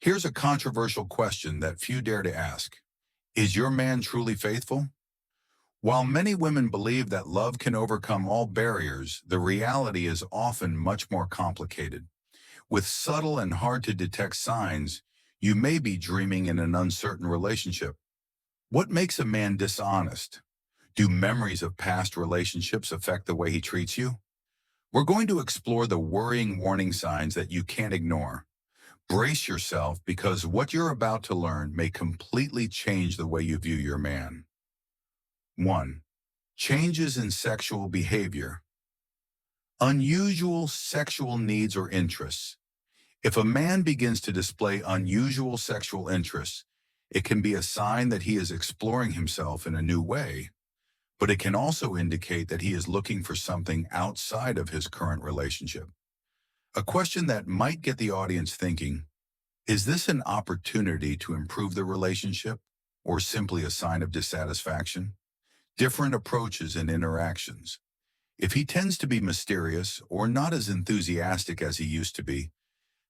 Here's a controversial question that few dare to ask. Is your man truly faithful? While many women believe that love can overcome all barriers, the reality is often much more complicated. With subtle and hard-to-detect signs, you may be dreaming in an uncertain relationship. What makes a man dishonest? Do memories of past relationships affect the way he treats you? We're going to explore the worrying warning signs that you can't ignore. Brace yourself because what you're about to learn may completely change the way you view your man. 1. Changes in sexual behavior. Unusual sexual needs or interests. If a man begins to display unusual sexual interests, it can be a sign that he is exploring himself in a new way, but it can also indicate that he is looking for something outside of his current relationship. A question that might get the audience thinking, is this an opportunity to improve the relationship or simply a sign of dissatisfaction? Different approaches and interactions. If he tends to be mysterious or not as enthusiastic as he used to be,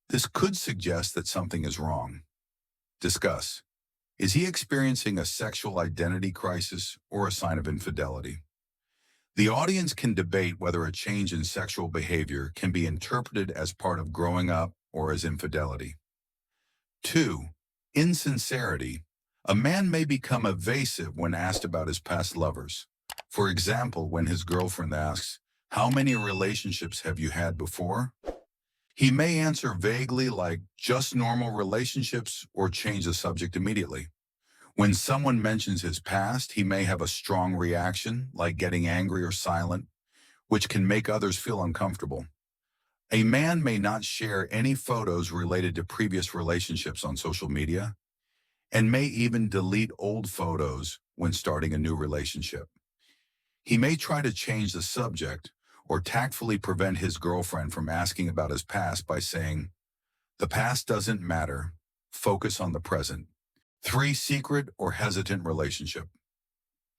this could suggest that something is wrong. Discuss. Is he experiencing a sexual identity crisis or a sign of infidelity? The audience can debate whether a change in sexual behavior can be interpreted as part of growing up or as infidelity. 2. Insincerity. A man may become evasive when asked about his past lovers. For example, when his girlfriend asks, "How many relationships have you had before?" He may answer vaguely like, "Just normal relationships," or change the subject immediately. When someone mentions his past, he may have a strong reaction, like getting angry or silent, which can make others feel uncomfortable. A man may not share any photos related to previous relationships on social media, and may even delete old photos when starting a new relationship. He may try to change the subject or tactfully prevent his girlfriend from asking about his past by saying, "The past doesn't matter, focus on the present." 3. Secret or hesitant relationship.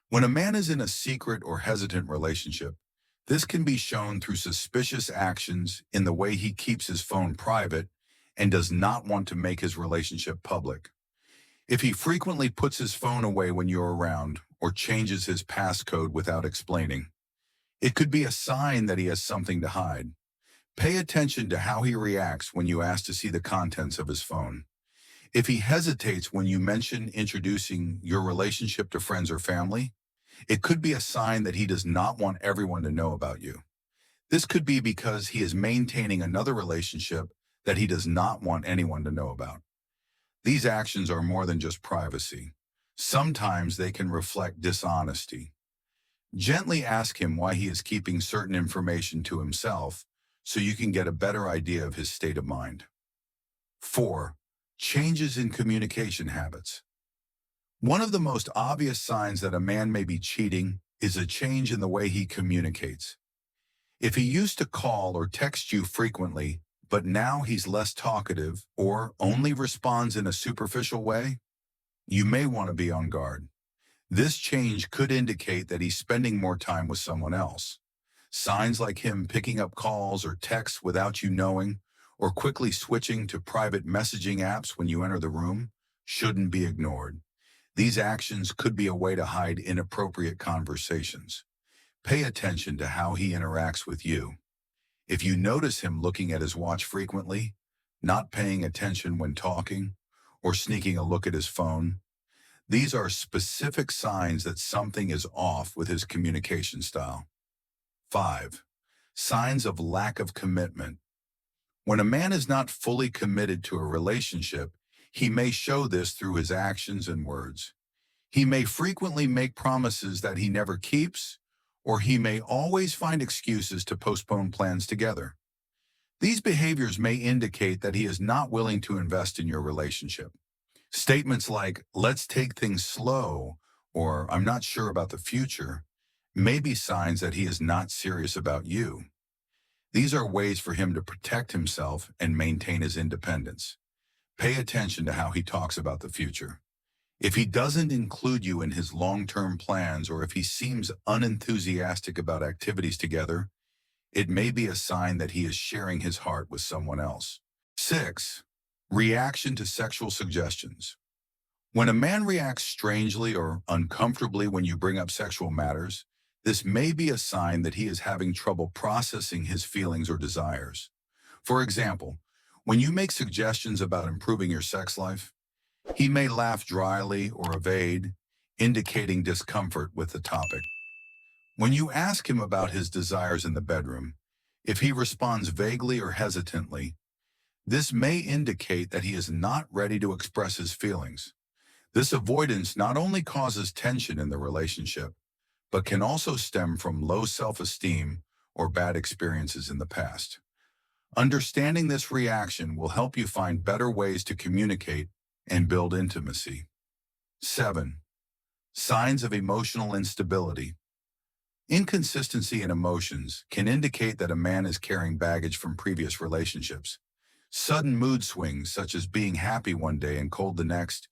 When a man is in a secret or hesitant relationship, this can be shown through suspicious actions in the way he keeps his phone private and does not want to make his relationship public. If he frequently puts his phone away when you're around or changes his passcode without explaining, it could be a sign that he has something to hide. Pay attention to how he reacts when you ask to see the contents of his phone. If he hesitates when you mention introducing your relationship to friends or family, it could be a sign that he does not want everyone to know about you. This could be because he is maintaining another relationship that he does not want anyone to know about. These actions are more than just privacy. Sometimes they can reflect dishonesty. Gently ask him why he is keeping certain information to himself so you can get a better idea of his state of mind. 4. Changes in communication habits. One of the most obvious signs that a man may be cheating is a change in the way he communicates. If he used to call or text you frequently, but now he's less talkative or only responds in a superficial way, you may want to be on guard. This change could indicate that he's spending more time with someone else. Signs like him picking up calls or texts without you knowing, or quickly switching to private messaging apps when you enter the room, shouldn't be ignored. These actions could be a way to hide inappropriate conversations. Pay attention to how he interacts with you. If you notice him looking at his watch frequently, not paying attention when talking, or sneaking a look at his phone, these are specific signs that something is off with his communication style. 5. Signs of lack of commitment. When a man is not fully committed to a relationship, he may show this through his actions and words. He may frequently make promises that he never keeps, or he may always find excuses to postpone plans together. These behaviors may indicate that he is not willing to invest in your relationship. Statements like, "Let's take things slow," or "I'm not sure about the future," may be signs that he is not serious about you. These are ways for him to protect himself and maintain his independence. Pay attention to how he talks about the future. If he doesn't include you in his long-term plans, or if he seems unenthusiastic about activities together, it may be a sign that he is sharing his heart with someone else. 6. Reaction to sexual suggestions. When a man reacts strangely or uncomfortably when you bring up sexual matters, this may be a sign that he is having trouble processing his feelings or desires. For example, when you make suggestions about improving your sex life, he may laugh dryly or evade, indicating discomfort with the topic. When you ask him about his desires in the bedroom, if he responds vaguely or hesitantly, this may indicate that he is not ready to express his feelings. This avoidance not only causes tension in the relationship, but can also stem from low self-esteem or bad experiences in the past. Understanding this reaction will help you find better ways to communicate and build intimacy. 7. Signs of emotional instability. Inconsistency in emotions can indicate that a man is carrying baggage from previous relationships. Sudden mood swings, such as being happy one day and cold the next,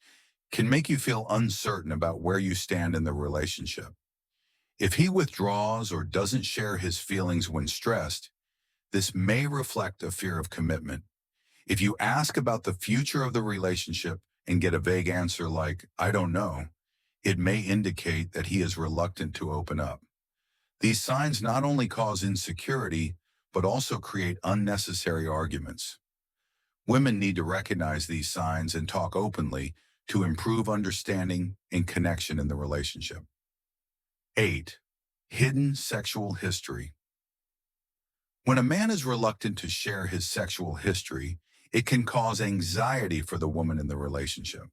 can make you feel uncertain about where you stand in the relationship. If he withdraws or doesn't share his feelings when stressed, this may reflect a fear of commitment. If you ask about the future of the relationship and get a vague answer like, "I don't know," it may indicate that he is reluctant to open up. These signs not only cause insecurity, but also create unnecessary arguments. Women need to recognize these signs and talk openly to improve understanding and connection in the relationship. 8. Hidden sexual history. When a man is reluctant to share his sexual history, it can cause anxiety for the woman in the relationship.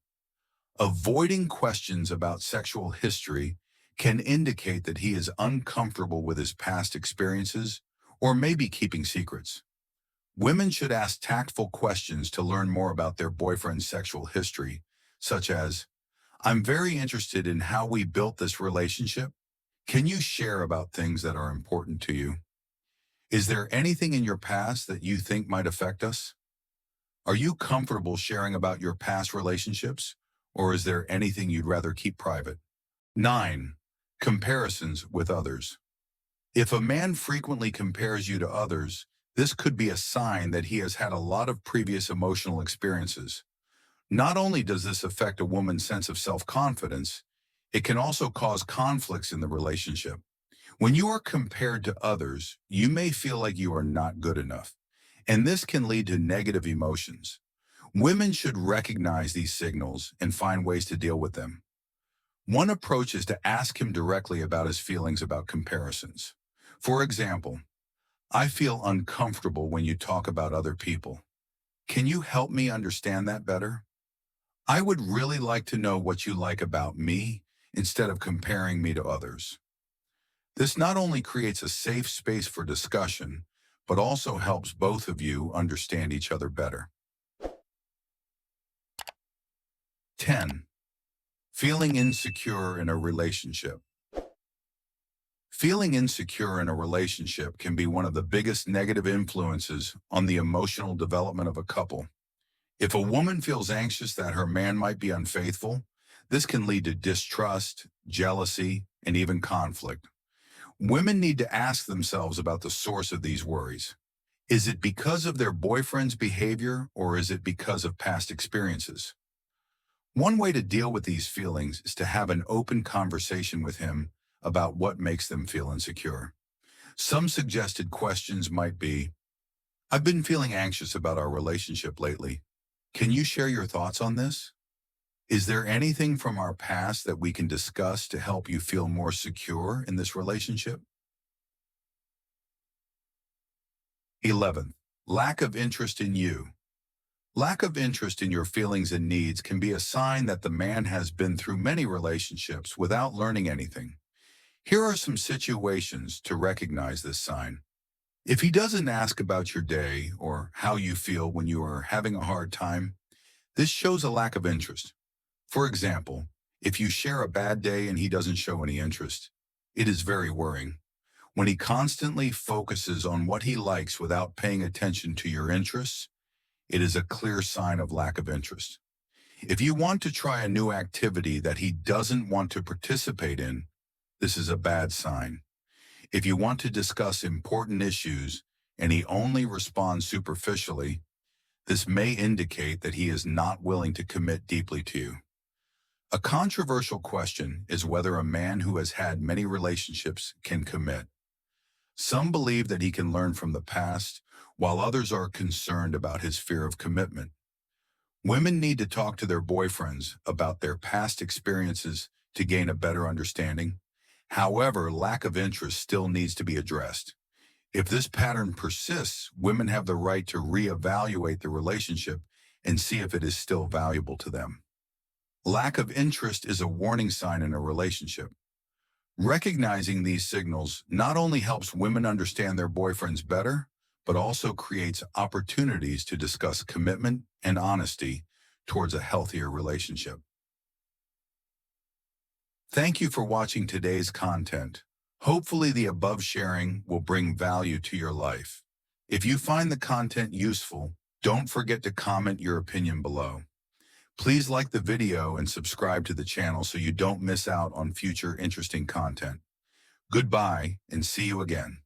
Avoiding questions about sexual history can indicate that he is uncomfortable with his past experiences or maybe keeping secrets. Women should ask tactful questions to learn more about their boyfriend's sexual history, such as, "I'm very interested in how we built this relationship. Can you share about things that are important to you? Is there anything in your past that you think might affect us? Are you comfortable sharing about your past relationships, or is there anything you'd rather keep private?" 9. Comparisons with others. If a man frequently compares you to others, this could be a sign that he has had a lot of previous emotional experiences. Not only does this affect a woman's sense of self-confidence, it can also cause conflicts in the relationship. When you are compared to others, you may feel like you are not good enough, and this can lead to negative emotions. Women should recognize these signals and find ways to deal with them. One approach is to ask him directly about his feelings about comparisons. For example, "I feel uncomfortable when you talk about other people. Can you help me understand that better? I would really like to know what you like about me instead of comparing me to others." This not only creates a safe space for discussion, but also helps both of you understand each other better. 10. Feeling insecure in a relationship. Feeling insecure in a relationship can be one of the biggest negative influences on the emotional development of a couple. If a woman feels anxious that her man might be unfaithful, this can lead to distrust, jealousy, and even conflict. Women need to ask themselves about the source of these worries. Is it because of their boyfriend's behavior, or is it because of past experiences? One way to deal with these feelings is to have an open conversation with him about what makes them feel insecure. Some suggested questions might be, "I've been feeling anxious about our relationship lately. Can you share your thoughts on this? Is there anything from our past that we can discuss to help you feel more secure in this relationship?" 11. Lack of interest in you. Lack of interest in your feelings and needs can be a sign that the man has been through many relationships without learning anything. Here are some situations to recognize this sign. If he doesn't ask about your day or how you feel when you are having a hard time, this shows a lack of interest. For example, if you share a bad day and he doesn't show any interest, it is very worrying. When he constantly focuses on what he likes without paying attention to your interests, it is a clear sign of lack of interest. If you want to try a new activity that he doesn't want to participate in, this is a bad sign. If you want to discuss important issues and he only responds superficially, This may indicate that he is not willing to commit deeply to you. A controversial question is whether a man who has had many relationships can commit. Some believe that he can learn from the past, while others are concerned about his fear of commitment. Women need to talk to their boyfriends about their past experiences to gain a better understanding. However, lack of interest still needs to be addressed. If this pattern persists, women have the right to reevaluate the relationship and see if it is still valuable to them. Lack of interest is a warning sign in a relationship. Recognizing these signals not only helps women understand their boyfriends better, but also creates opportunities to discuss commitment and honesty towards a healthier relationship. Thank you for watching today's content. Hopefully the above sharing will bring value to your life. If you find the content useful, don't forget to comment your opinion below. Please like the video and subscribe to the channel so you don't miss out on future interesting content. Goodbye and see you again.